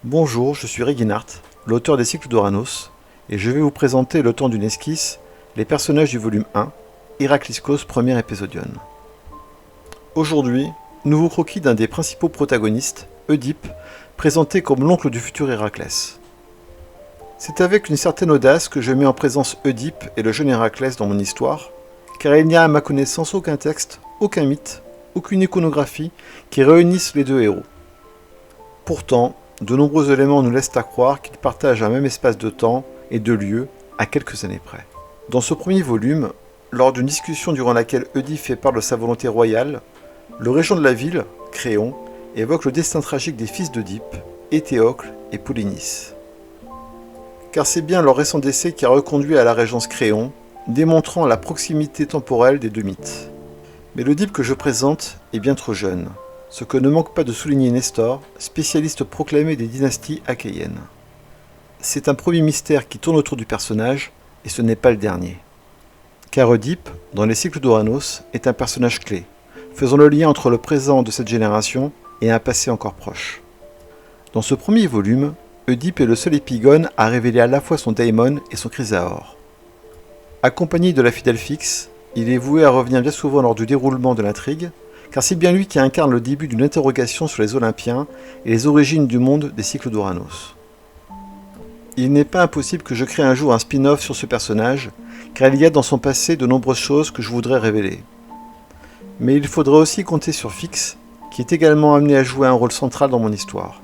Bonjour, je suis Reginart, l'auteur des cycles d'Oranos, et je vais vous présenter le temps d'une esquisse les personnages du volume 1, Héracliscos premier épisodion. Aujourd'hui, nouveau croquis d'un des principaux protagonistes, Oedipe, présenté comme l'oncle du futur Héraclès. C'est avec une certaine audace que je mets en présence Oedipe et le jeune Héraclès dans mon histoire, car il n'y a à ma connaissance aucun texte, aucun mythe, aucune iconographie qui réunissent les deux héros. Pourtant, de nombreux éléments nous laissent à croire qu'ils partagent un même espace de temps et de lieu à quelques années près. Dans ce premier volume, lors d'une discussion durant laquelle Oedipe fait part de sa volonté royale, le régent de la ville, Créon, évoque le destin tragique des fils d'Oedipe, Éthéocle et Polynice. Car c'est bien leur récent décès qui a reconduit à la régence Créon, démontrant la proximité temporelle des deux mythes. Mais l'Oedipe que je présente est bien trop jeune, ce que ne manque pas de souligner Nestor, spécialiste proclamé des dynasties achéennes. C'est un premier mystère qui tourne autour du personnage, et ce n'est pas le dernier. Car Oedipe, dans les cycles d'Oranos, est un personnage clé, faisant le lien entre le présent de cette génération et un passé encore proche. Dans ce premier volume, Oedipe est le seul épigone à révéler à la fois son daimon et son chrysaor. Accompagné de la fidèle Fixe, il est voué à revenir bien souvent lors du déroulement de l'intrigue, car c'est bien lui qui incarne le début d'une interrogation sur les Olympiens et les origines du monde des cycles d'Oranos. Il n'est pas impossible que je crée un jour un spin-off sur ce personnage, car il y a dans son passé de nombreuses choses que je voudrais révéler. Mais il faudrait aussi compter sur Fix, qui est également amené à jouer un rôle central dans mon histoire.